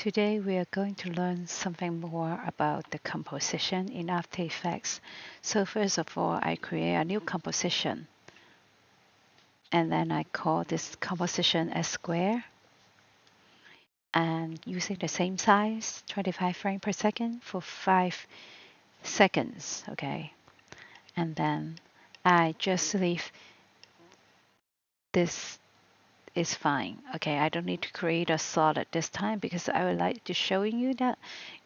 Today we are going to learn something more about the composition in After Effects. So first of all, I create a new composition and then I call this composition as square, and using the same size, 25 frames per second for 5 seconds, okay? And then I just leave this is fine. Okay, I don't need to create a solid this time because I would like to show you that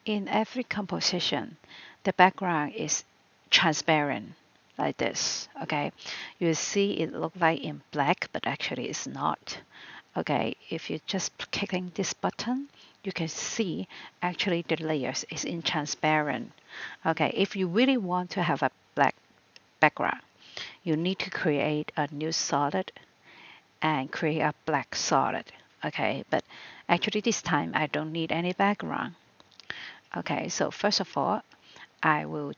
in every composition, the background is transparent like this. Okay, you see it look like in black, but actually it's not. Okay, if you just clicking this button, you can see actually the layers is in transparent. Okay, if you really want to have a black background, you need to create a new solid and create a black solid. Okay, but actually this time I don't need any background. Okay, so first of all, I will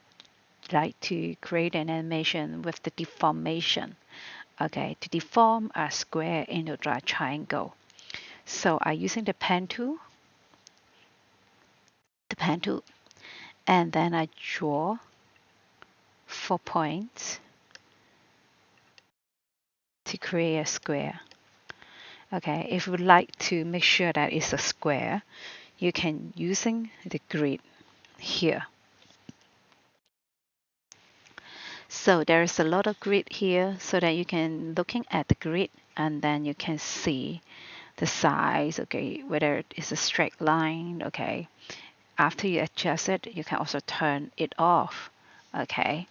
like to create an animation with the deformation. Okay, to deform a square into a triangle. So I'm using the pen tool, and then I draw 4 points to create a square. Okay, if you would like to make sure that it's a square, you can using the grid here. So there is a lot of grid here so that you can looking at the grid and then you can see the size, okay, whether it is a straight line, okay. After you adjust it, you can also turn it off, okay.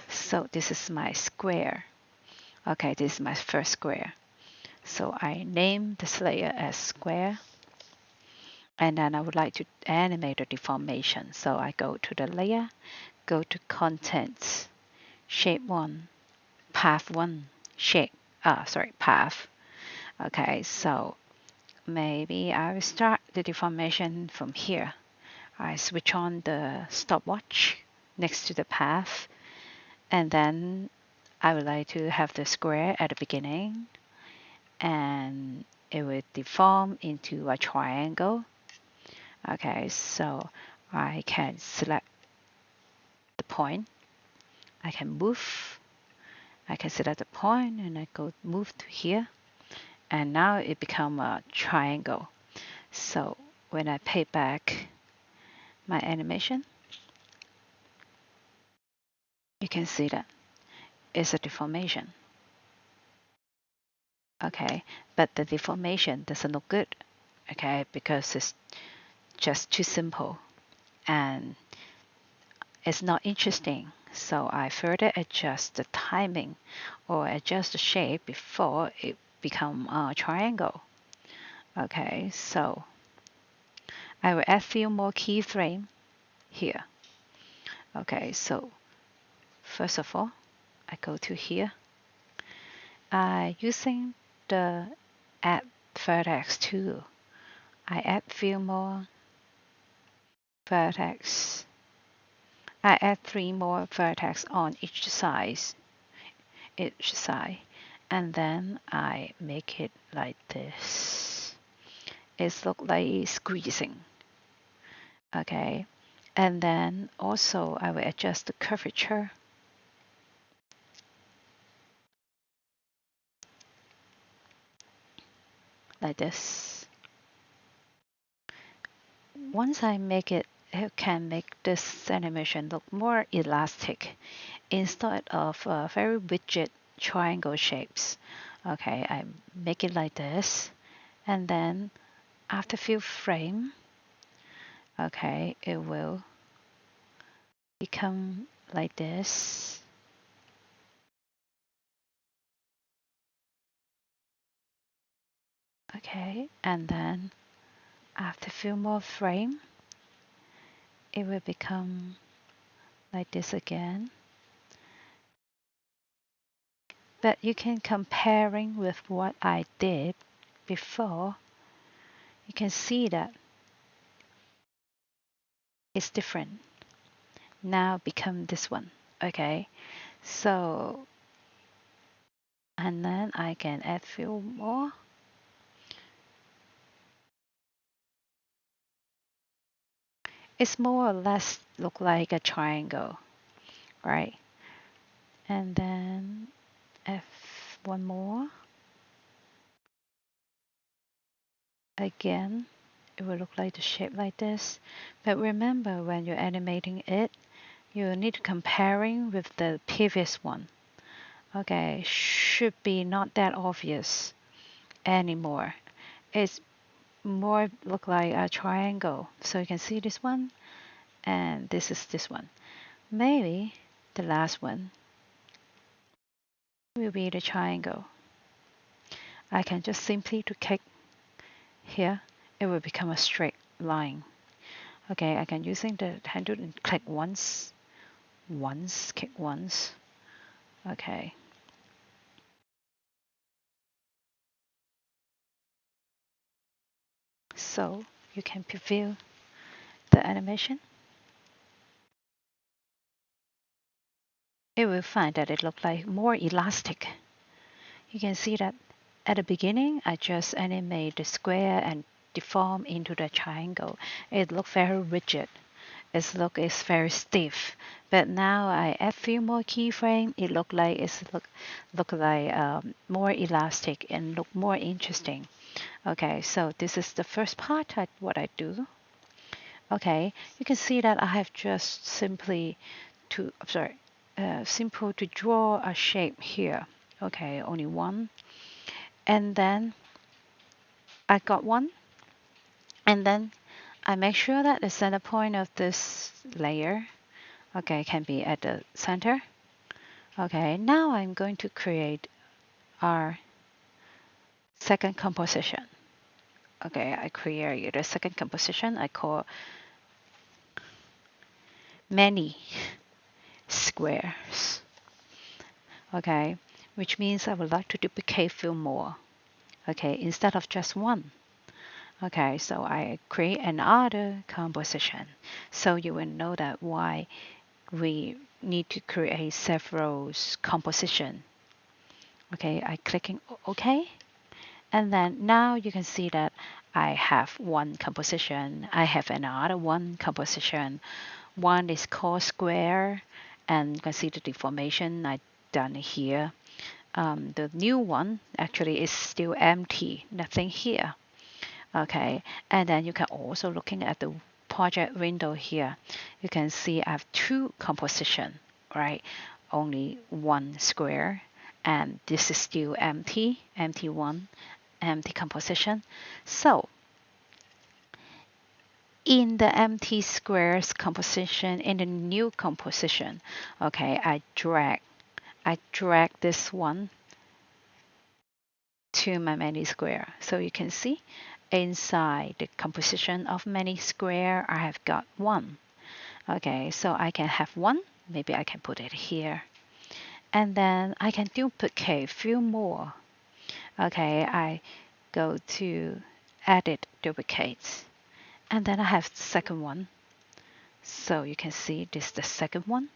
So this is my square. Okay, this is my first square. So I name this layer as square. And then I would like to animate the deformation. So I go to the layer, go to contents, shape 1, path 1, path. Okay, so maybe I will start the deformation from here. I switch on the stopwatch next to the path, and then I would like to have the square at the beginning, and it will deform into a triangle. Okay, so I can select the point, I can move, I can select the point, and I go move to here, and now it become a triangle. So when I pay back my animation, you can see that it's a deformation. Okay, but the deformation doesn't look good, okay, because it's just too simple and it's not interesting. So I further adjust the timing or adjust the shape before it become a triangle. Okay, so I will add few more keyframe here. Okay, so first of all, I go to here. Using the add vertex tool, I add few more vertex. I add 3 more vertex on each side, and then I make it like this. It looks like squeezing. Okay, and then also I will adjust the curvature like this. Once I make it, I can make this animation look more elastic instead of very rigid triangle shapes. Okay, I make it like this, and then after few frame, okay, it will become like this. Okay, and then after few more frame, it will become like this again. But you can comparing with what I did before, you can see that it's different. Now become this one. Okay, so and then I can add few more. It's more or less look like a triangle, right? And then one more. Again, it will look like the shape like this. But remember, when you're animating it, you need to comparing with the previous one. Okay, should be not that obvious anymore. It's more look like a triangle. So you can see this one, and this is this one. Maybe the last one will be the triangle. I can just simply to click here, it will become a straight line. Okay, I can using the handle and click once, click once. Okay. So you can preview the animation. It will find that it looks like more elastic. You can see that at the beginning, I just animate the square and deform into the triangle. It looked very rigid. Its look is very stiff. But now I add few more keyframe. It look like look like more elastic and look more interesting. Okay, so this is the first part. What I do. Okay, you can see that I have just simply to simple to draw a shape here. Okay, only one, and then I got one, and then I make sure that the center point of this layer, okay, can be at the center. Okay, now I'm going to create our second composition. Okay, I create a second composition. I call many squares. Okay, which means I would like to duplicate few more. Okay, instead of just one. Okay, so I create another composition. So you will know that why we need to create several composition. Okay, I clicking OK. And then now you can see that I have one composition. I have another one composition. One is called square, and you can see the deformation I done here. The new one actually is still empty, nothing here. Okay, and then you can also looking at the project window here. You can see I have two composition, right? Only one square, and this is still empty, empty one, empty composition. So in the empty squares composition, in the new composition, okay, I drag this one to my many square. So you can see inside the composition of many square, I have got one. Okay, so I can have one. Maybe I can put it here. And then I can duplicate few more. Okay, I go to edit duplicates. And then I have the second one. So you can see this is the second one.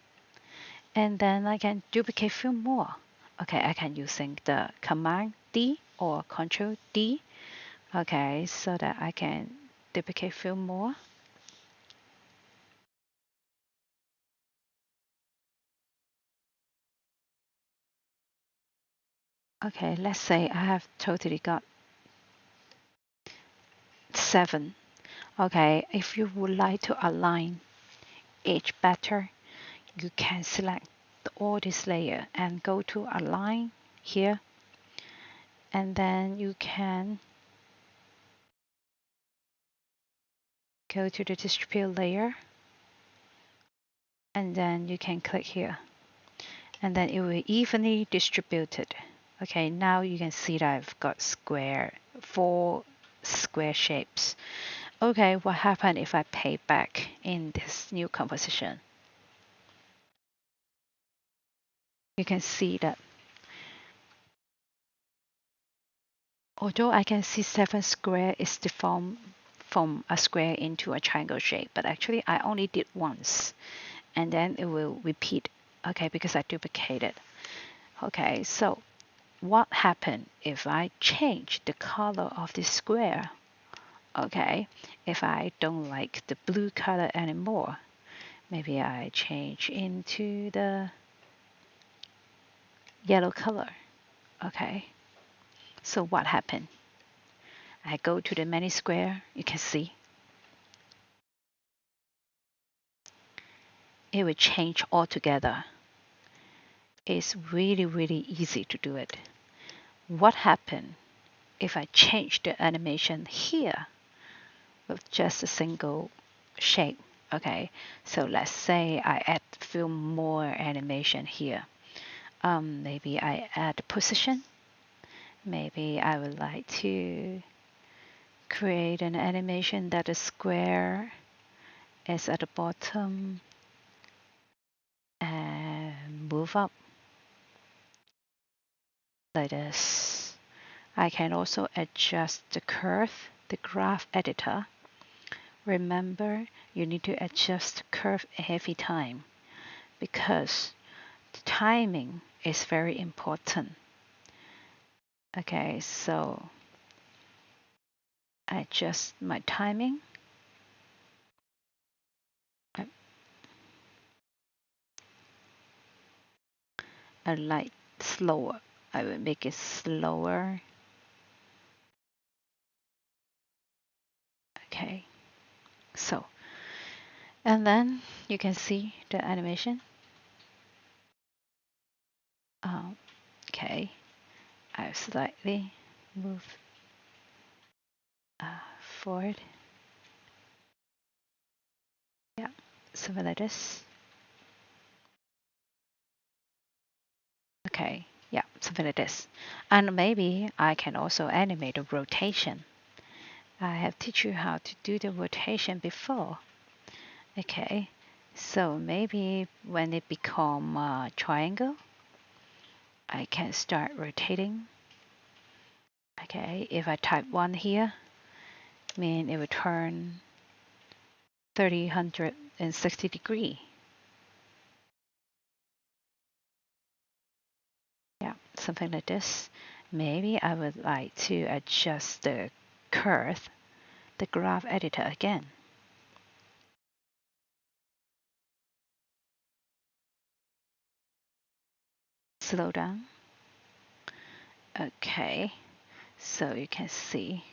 And then I can duplicate few more. Okay, I can using the Command D or Control D. Okay, so that I can duplicate few more. Okay, let's say I have totally got 7. Okay, if you would like to align each better, you can select all this layer and go to align here, and then you can go to the distribute layer, and then you can click here, and then it will evenly distributed. Okay, now you can see that I've got 4 square shapes. Okay, what happened if I pay back in this new composition? You can see that although I can see 7 square is deformed from a square into a triangle shape, but actually I only did once, and then it will repeat, okay, because I duplicated. Okay, so what happened if I change the color of this square? Okay, if I don't like the blue color anymore, maybe I change into the yellow color. Okay, so what happened? I go to the many square, you can see it will change altogether. It's really, really easy to do it. What happened if I change the animation here with just a single shape? Okay, so let's say I add a few more animation here. Maybe I add position. Maybe I would like to create an animation that the square is at the bottom and move up like this. I can also adjust the curve, the graph editor. Remember, you need to adjust the curve every time because the timing is very important. Okay, so I adjust my timing. I like slower. I will make it slower. Okay, so, and then you can see the animation. Okay, I slightly move forward. Yeah, something like this. Okay, yeah, something like this. And maybe I can also animate a rotation. I have teach you how to do the rotation before. Okay, so maybe when it become a triangle, I can start rotating. Okay, if I type 1 here, mean it will turn 360 degree. Yeah, something like this. Maybe I would like to adjust the curve, the graph editor again. Slow down. Okay, so you can see.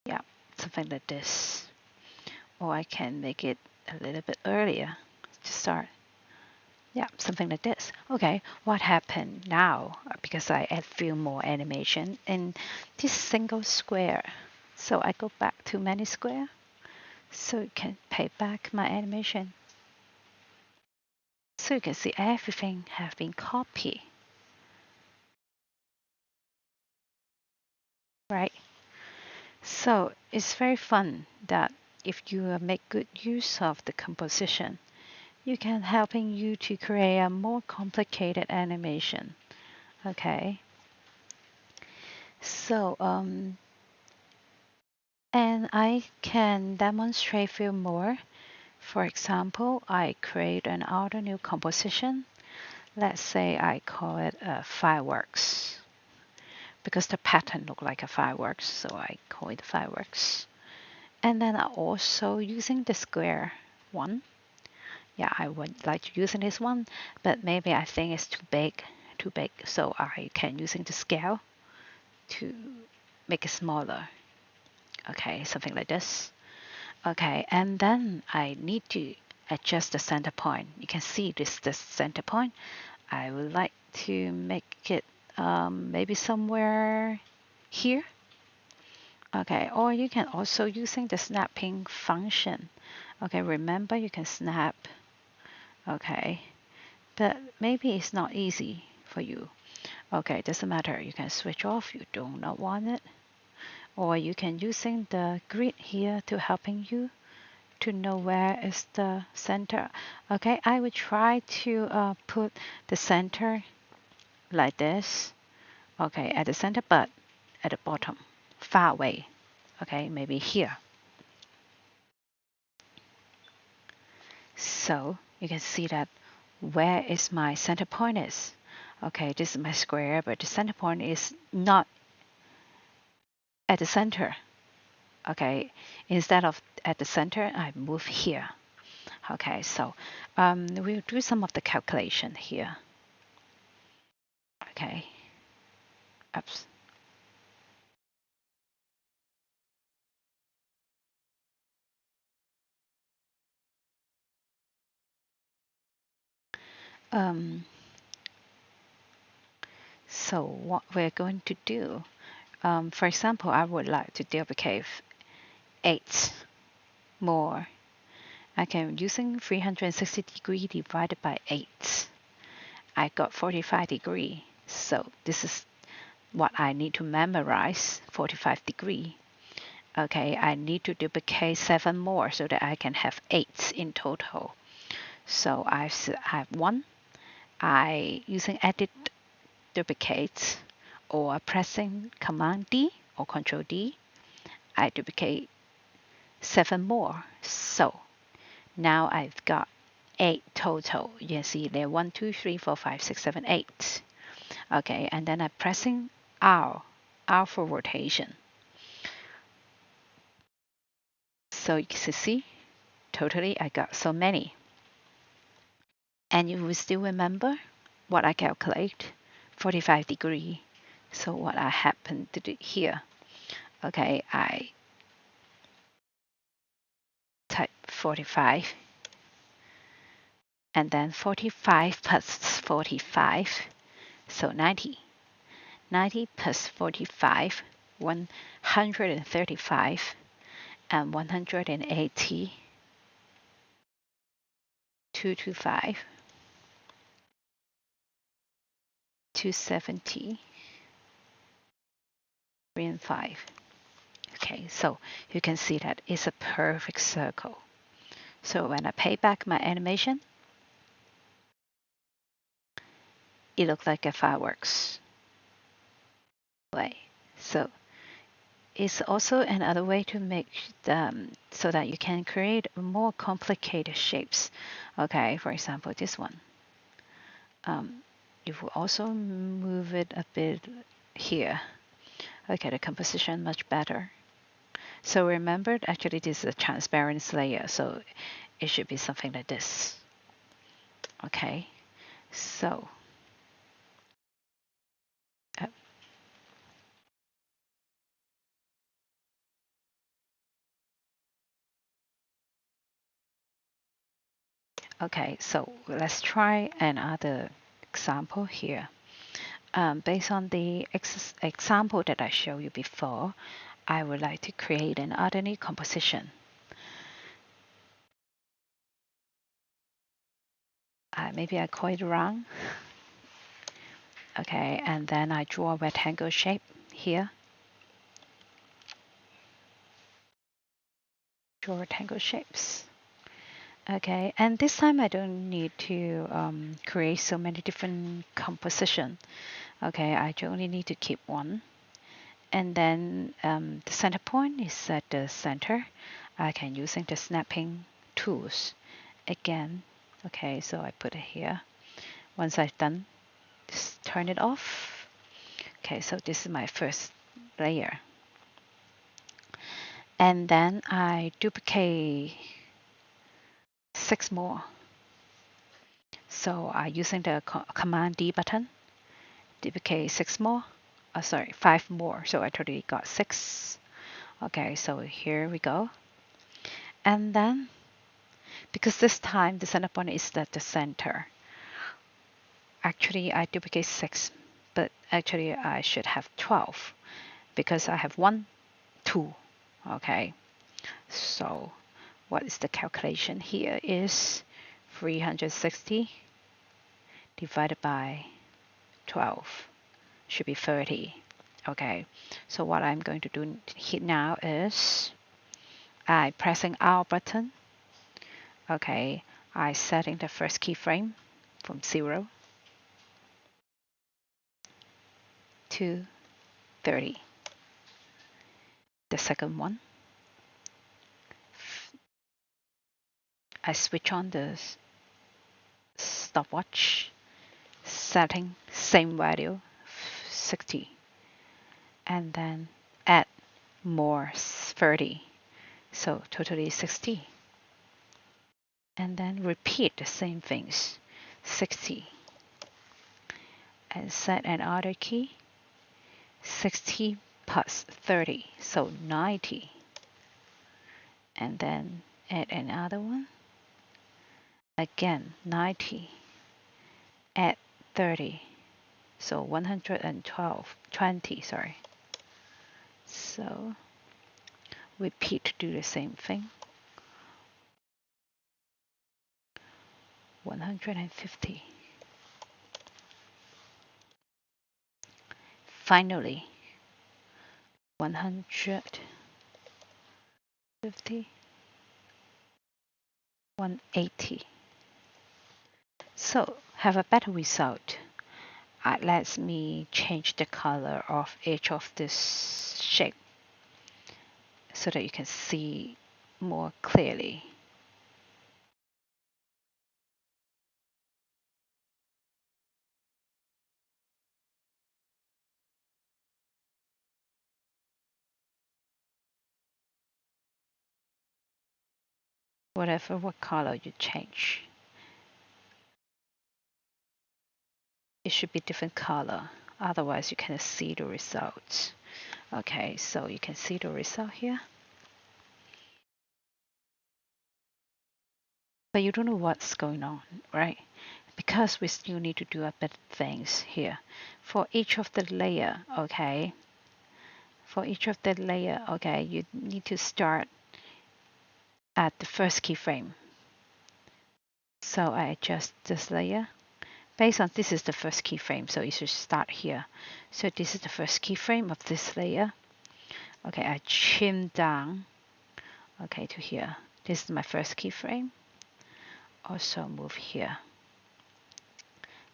Yeah, something like this. Or I can make it a little bit earlier to start. Yeah, something like this. Okay, what happened now? Because I add few more animation in this single square. So I go back to many square. So you can pay back my animation. So you can see everything have been copied. Right? So it's very fun that if you make good use of the composition, you can helping you to create a more complicated animation. Okay. So and I can demonstrate few more. For example, I create an other new composition. Let's say I call it fireworks because the pattern look like a fireworks, so I call it fireworks. And then I also using the square one. Yeah, I would like to using this one, but maybe I think it's too big, so I can using the scale to make it smaller. Okay, something like this. Okay, and then I need to adjust the center point. You can see this the center point. I would like to make it maybe somewhere here. Okay, or you can also using the snapping function. Okay, remember you can snap. Okay, but maybe it's not easy for you. Okay, doesn't matter. You can switch off. You do not want it, or you can using the grid here to helping you to know where is the center. Okay, I will try to put the center like this. Okay, at the center, but at the bottom, far away. Okay, maybe here. So you can see that where is my center point is. Okay, this is my square, but the center point is not at the center. Okay, instead of at the center, I move here. Okay, so we'll do some of the calculation here. Okay, oops. Um, so what we're going to do, for example, I would like to duplicate 8 more. Okay, using 360 divided by 8. I got 45 So this is what I need to memorize, 45 Okay, I need to duplicate 7 more so that I can have 8 in total. So I have 1. I using edit duplicate or pressing Command D or Control D, I duplicate 7 more. So now I've got 8 total. You can see there 1, 2, 3, 4, 5, 6, 7, 8. Okay, and then I'm pressing R for rotation. So you can see, totally I got so many. And you will still remember what I calculate, 45 So what I happen to do here, okay, I type 45 and then 45 plus 45, so 90. 90 plus 45, 135 and 180, 225, 270, 3 and 5. Okay, so you can see that it's a perfect circle. So when I pay back my animation, it looks like a fireworks way. So it's also another way to make so that you can create more complicated shapes. Okay, for example, this one. You will also move it a bit here. Okay, the composition much better. So remember, actually this is a transparent layer, so it should be something like this. Okay, so okay, so let's try another example here. Based on the example that I showed you before, I would like to create an alternate composition. Maybe I call it round. Okay, and then I draw a rectangle shape here. Draw rectangle shapes. Okay, and this time I don't need to create so many different composition. Okay, I only need to keep one. And then the center point is at the center. I can using the snapping tools again. Okay, so I put it here. Once I've done, just turn it off. Okay, so this is my first layer. And then I duplicate 6 more. So I using the Command D button, duplicate 6 more. Sorry, 5 more. So I totally got 6. Okay, so here we go. And then, because this time the center point is at the center, actually I duplicate 6, but actually I should have 12 because I have 1, 2. Okay, so what is the calculation here is 360 divided by 12 should be 30. Okay, so what I'm going to do here now is I pressing R button. Okay, I setting the first keyframe from 0 to 30. The second one, I switch on the stopwatch, setting same value, 60, and then add more 30. So totally 60. And then repeat the same things. 60. And set another key. 60 plus 30, so 90. And then add another one. Again, 90. Add 30. So 112, 20, sorry. So repeat to do the same thing. 150. Finally, 150, 180. So have a better result. Let me change the color of each of this shape so that you can see more clearly. What color you change, it should be different color. Otherwise, you cannot see the results. Okay, so you can see the result here. But you don't know what's going on, right? Because we still need to do a bit of things here. For each of the layer, okay, you need to start at the first keyframe. So I adjust this layer. Based on this is the first keyframe, so you should start here. So this is the first keyframe of this layer. Okay, I trim down, okay, to here. This is my first keyframe. Also move here.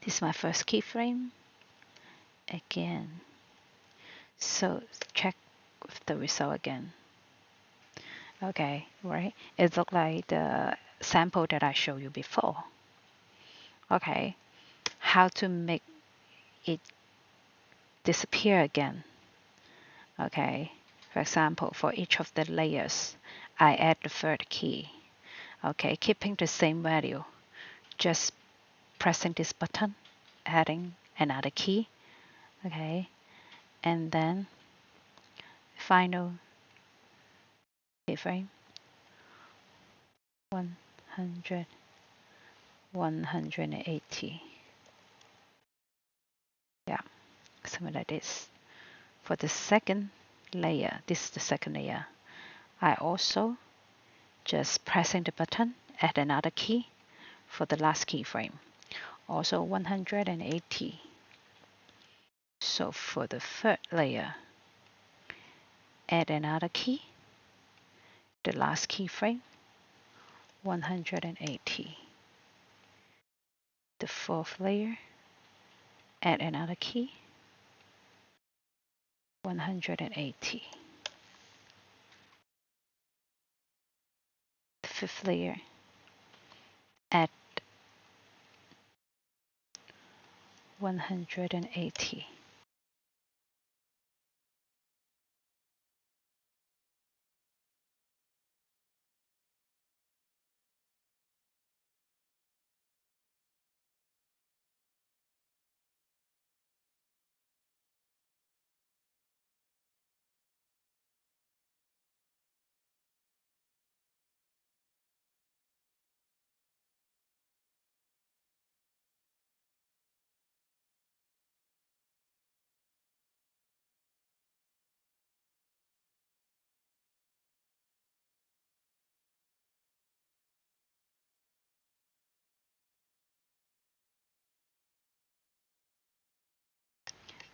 This is my first keyframe. Again. So check with the result again. Okay, right? It looks like the sample that I showed you before. Okay, how to make it disappear again? Okay, for example, for each of the layers, I add the third key. Okay, keeping the same value, just pressing this button, adding another key. Okay, and then final keyframe 100, 180. Yeah, something like this. For the second layer, this is the second layer, I also just pressing the button, add another key for the last keyframe, also 180. So for the third layer, add another key, the last keyframe, 180. The fourth layer, add another key, 180. The fifth layer, add 180.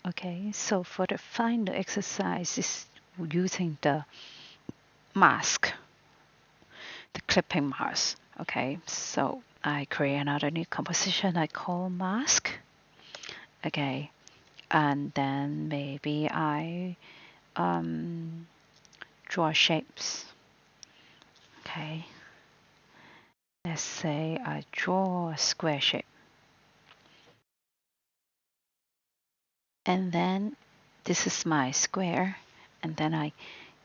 Okay, so for the final exercise is using the mask, the clipping mask. Okay, so I create another new composition I call mask. Okay, and then maybe I draw shapes. Okay, let's say I draw a square shape. And then this is my square, and then I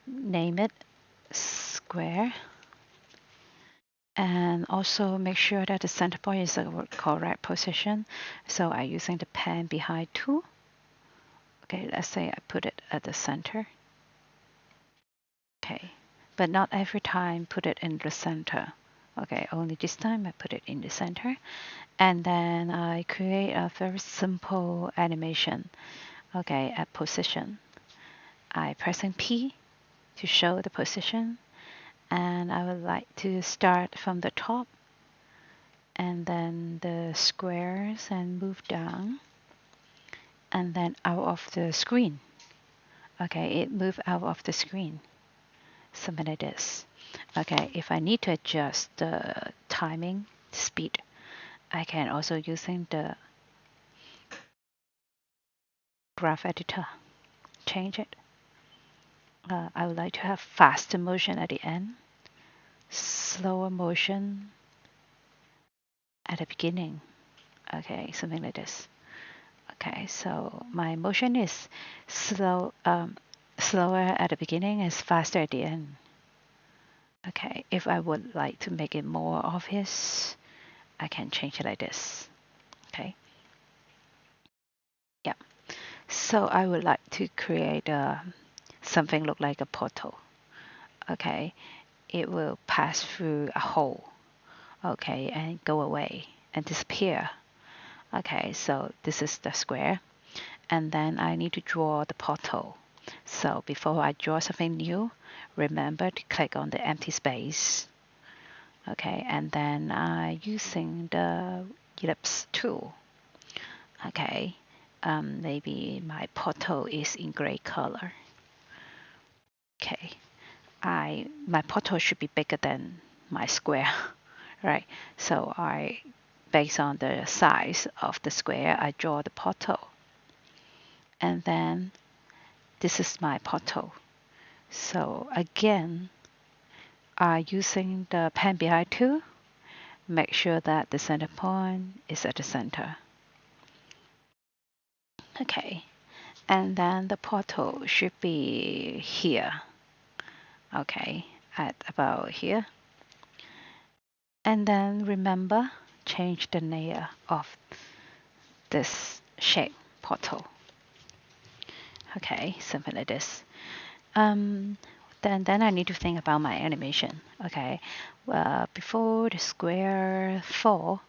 name it square, and also make sure that the center point is the correct position. So I'm using the pen behind tool. Okay, let's say I put it at the center. Okay, but not every time put it in the center. Okay, only this time I put it in the center. And then I create a very simple animation. Okay, at position. I pressing P to show the position. And I would like to start from the top and then the squares and move down and then out of the screen. Okay, it moved out of the screen. Something like this. Okay, if I need to adjust the timing, speed, I can also using the graph editor. Change it. I would like to have faster motion at the end, slower motion at the beginning. Okay, something like this. Okay, so my motion is slower at the beginning and faster at the end. Okay, if I would like to make it more obvious, I can change it like this. Okay. Yeah. So I would like to create something look like a portal. Okay. It will pass through a hole. Okay, and go away and disappear. Okay, so this is the square. And then I need to draw the portal. So before I draw something new, remember to click on the empty space. Okay, and then using the ellipse tool. Okay, maybe my portal is in gray color. Okay, my portal should be bigger than my square, right? So based on the size of the square, I draw the portal. And then this is my portal. So again, using the pen behind tool, make sure that the center point is at the center. Okay, and then the portal should be here. Okay, at about here. And then remember, change the layer of this shape portal. Okay, something like this. Then I need to think about my animation. Okay, before the square fall,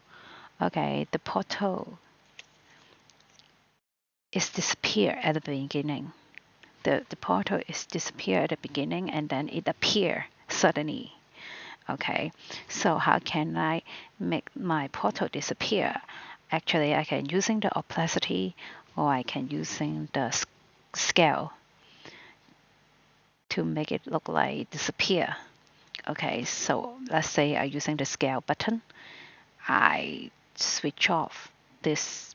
okay, the portal is disappear at the beginning. The portal is disappear at the beginning and then it appear suddenly. Okay, so how can I make my portal disappear? Actually, I can using the opacity or I can using the scale to make it look like disappear. Okay, so let's say I'm using the scale button. I switch off this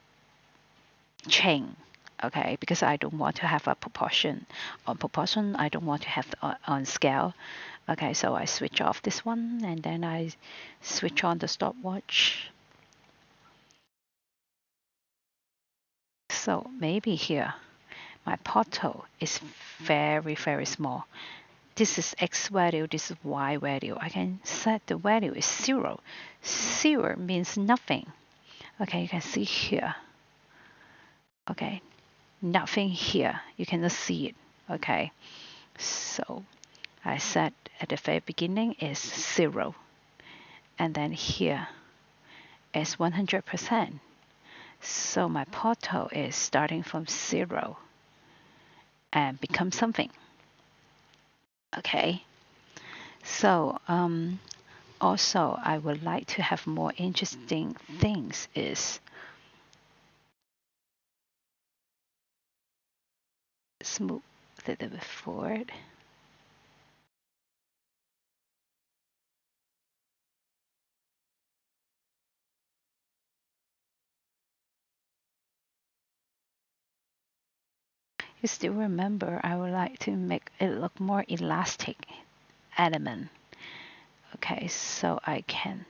chain, okay, because I don't want to have a proportion. On proportion, I don't want to have on scale. Okay, so I switch off this one and then I switch on the stopwatch. So maybe here, my portal is very, very small. This is X value, this is Y value. I can set the value is 0. 0 means nothing. Okay, you can see here. Okay, nothing here. You cannot see it. Okay, so I set at the very beginning is 0. And then here is 100%. So my portal is starting from 0 and become something. Okay, so also I would like to have more interesting things is smooth a little bit forward. You still remember I would like to make it look more elastic element. Okay, so I can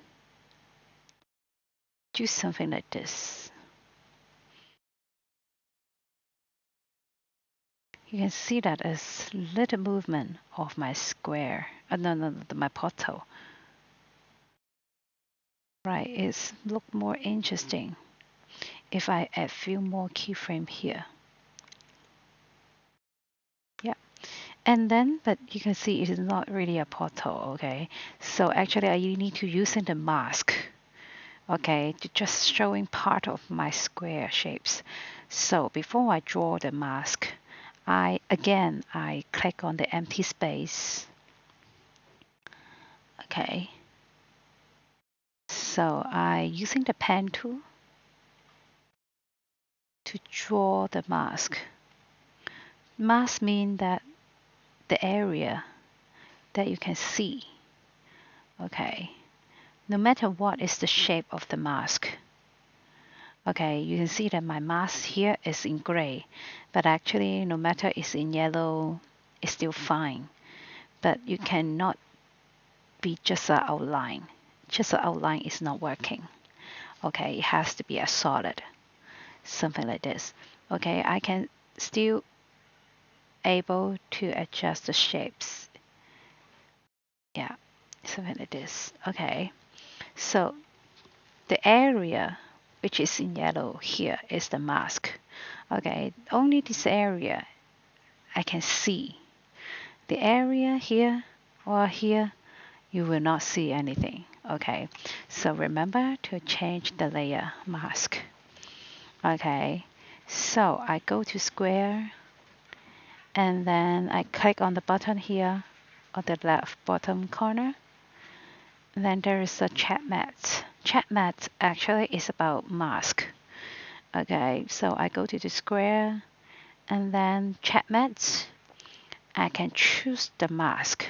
do something like this. You can see that as little movement of my square. No, my portal. Right, it's look more interesting if I add few more keyframe here. Yeah, and then, but you can see it is not really a portal, okay? So actually I need to using the mask, okay, to just showing part of my square shapes. So before I draw the mask, I click on the empty space, okay. So I using the pen tool to draw the mask. Mask mean that the area that you can see, okay, no matter what is the shape of the mask. Okay, you can see that my mask here is in gray, but actually no matter it's in yellow, it's still fine. But you cannot be just an outline. Just an outline is not working. Okay, it has to be a solid, something like this. Okay, I can still able to adjust the shapes. Yeah, something like this. Okay, so the area which is in yellow here is the mask. Okay, only this area I can see. The area here or here, you will not see anything. Okay, so remember to change the layer mask. Okay, so I go to square and then I click on the button here on the left bottom corner. And then there is a chat mat. Chat mat actually is about mask. Okay, so I go to the square and then chat mats. I can choose the mask.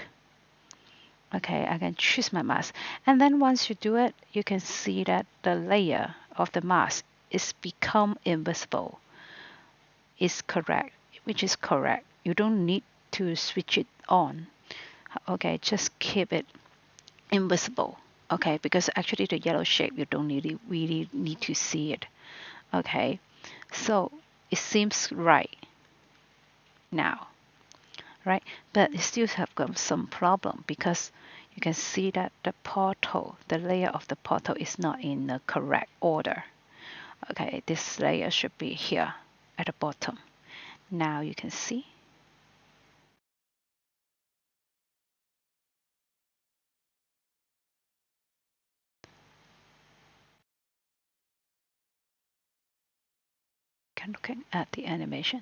Okay, I can choose my mask. And then once you do it, you can see that the layer of the mask is become invisible. Is correct, which is correct. You don't need to switch it on. Okay, just keep it invisible. Okay, because actually the yellow shape, you don't really need to see it. Okay, so it seems right now, right? But it still have got some problem because you can see that the portal, the layer of the portal is not in the correct order. Okay, this layer should be here at the bottom. Now you can see. Can looking at the animation.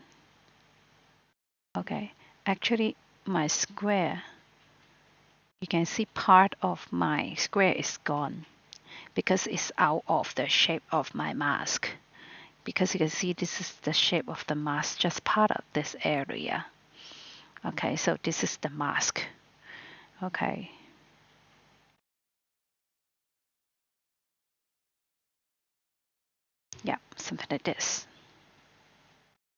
Okay, actually my square, you can see part of my square is gone because it's out of the shape of my mask. Because you can see this is the shape of the mask, just part of this area. Okay, so this is the mask. Okay. Yeah, something like this.